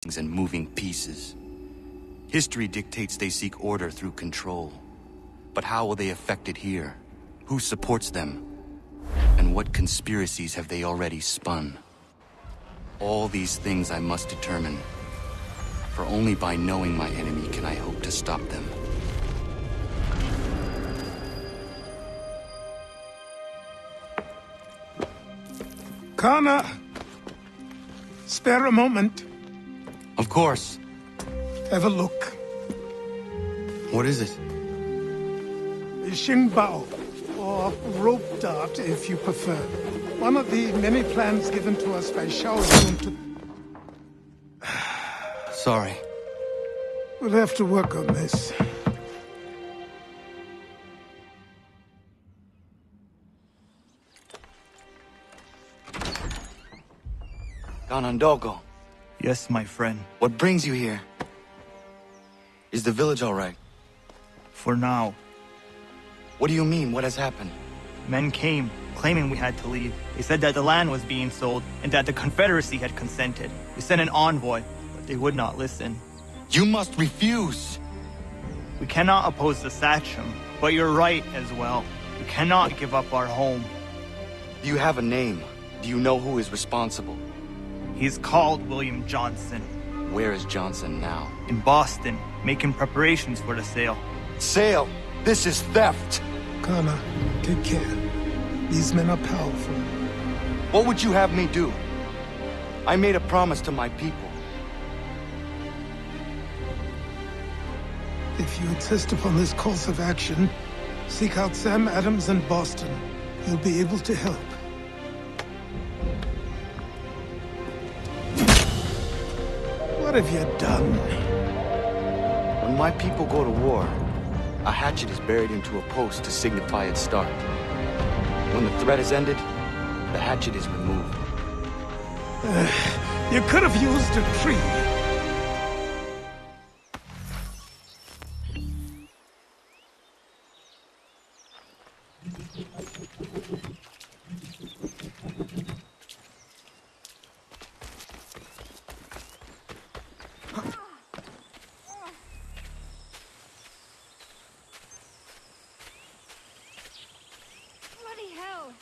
and moving pieces. History dictates they seek order through control. But how will they affect it here? Who supports them? And what conspiracies have they already spun? All these things I must determine. For only by knowing my enemy can I hope to stop them. Kana! Spare a moment. Of course. Have a look. What is it? The Xingbao, or rope dart if you prefer. One of the many plans given to us by Shao Yun to... Sorry. We'll have to work on this. Ganondogo, Yes, my friend. what brings you here? Is the village all right? For now. What do you mean? What has happened? Men came, claiming we had to leave. They said that the land was being sold, and that the Confederacy had consented. We sent an envoy, but they would not listen. You must refuse! We cannot oppose the Sachem, but you're right as well. We cannot give up our home. Do you have a name? Do you know who is responsible? He's called William Johnson. Where is Johnson now? In Boston, making preparations for the sale. Sale! This is theft! Kana, take care. These men are powerful. What would you have me do? I made a promise to my people. If you insist upon this course of action, seek out Sam Adams in Boston. He'll be able to help. What have you done? When my people go to war, a hatchet is buried into a post to signify its start. When the threat is ended, the hatchet is removed. You could have used a tree. Bloody hell!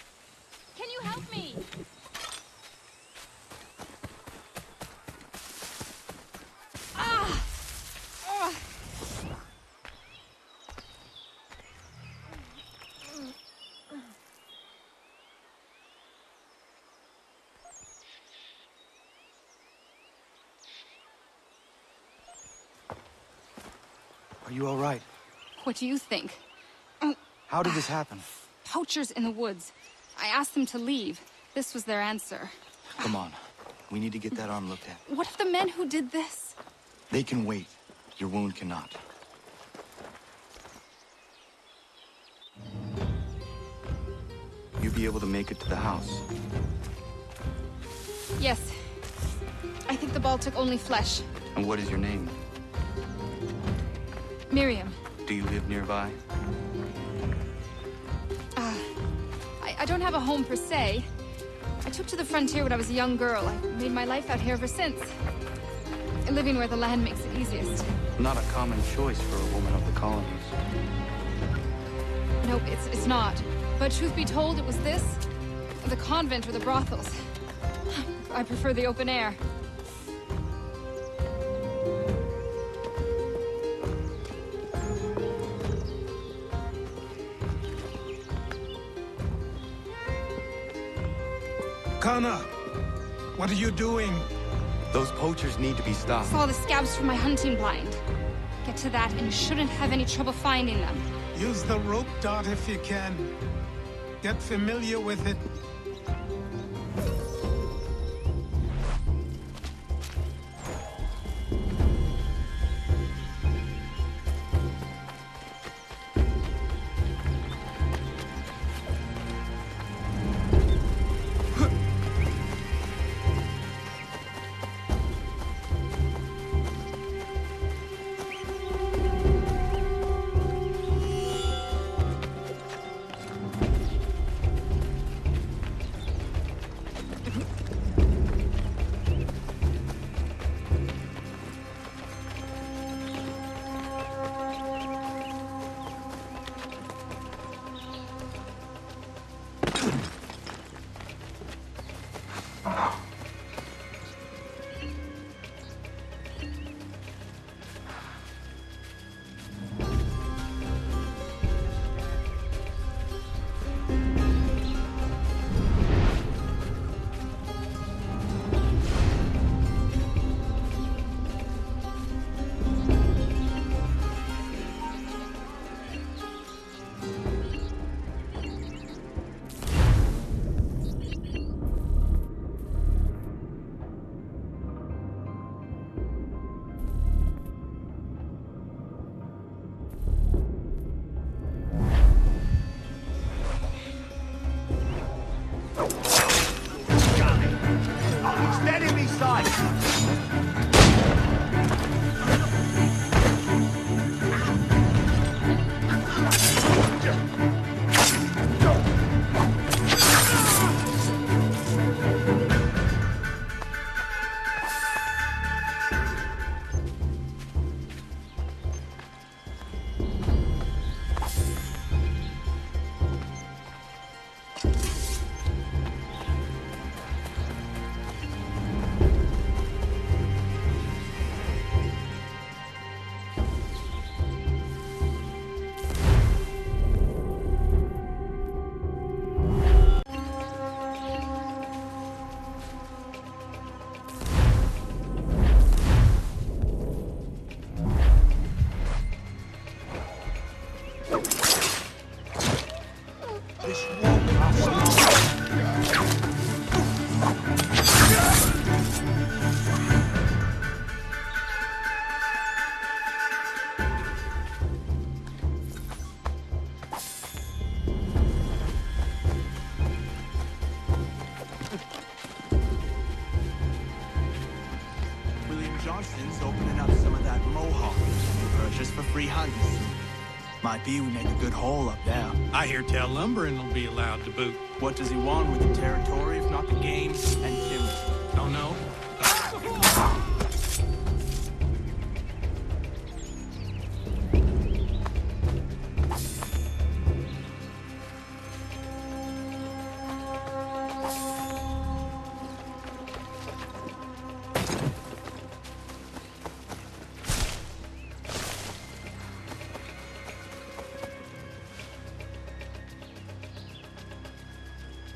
Can you help me? Ah! Oh. Are you all right? What do you think? How did this happen? Poachers in the woods. I asked them to leave. This was their answer. Come on. We need to get that arm looked at. What if the men who did this? They can wait. Your wound cannot. You be able to make it to the house? Yes. I think the ball took only flesh. And what is your name? Miriam. Do you live nearby? I don't have a home per se. I took to the frontier when I was a young girl. I've made my life out here ever since. Living where the land makes it easiest. Not a common choice for a woman of the colonies. Nope, it's not. But truth be told, it was this, the convent or the brothels. I prefer the open air. Kana, what are you doing? Those poachers need to be stopped. Saw the scabs from my hunting blind. Get to that and you shouldn't have any trouble finding them. Use the rope dart if you can. Get familiar with it. Johnston's opening up some of that Mohawk you purchased for free hunts. Might be we make a good haul up there. I hear tell lumbering will be allowed to boot. What does he want with the territory if not the game and timber? Don't know.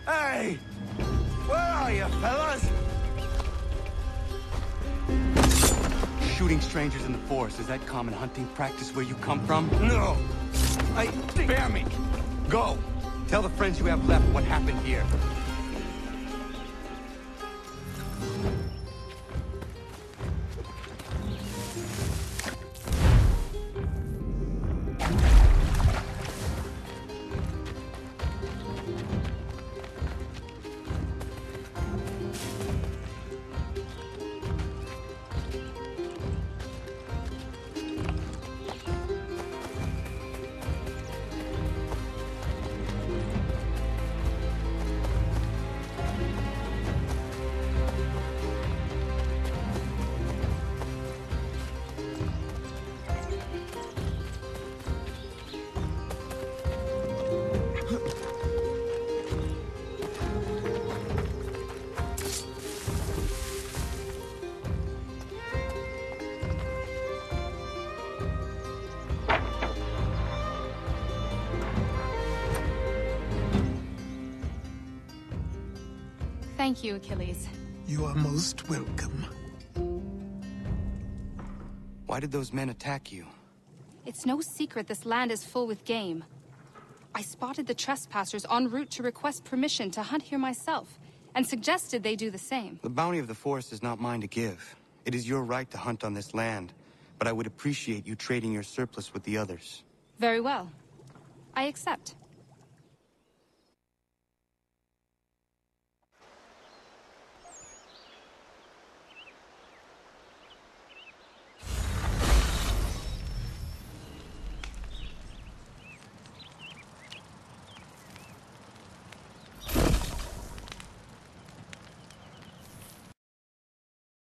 Hey! Where are you, fellas? Shooting strangers in the forest, is that common hunting practice where you come from? No! Spare me! Go! Tell the friends you have left what happened here. Thank you, Achilles. You are most welcome. Why did those men attack you? It's no secret this land is full with game. I spotted the trespassers en route to request permission to hunt here myself, and suggested they do the same. The bounty of the forest is not mine to give. It is your right to hunt on this land, but I would appreciate you trading your surplus with the others. Very well. I accept.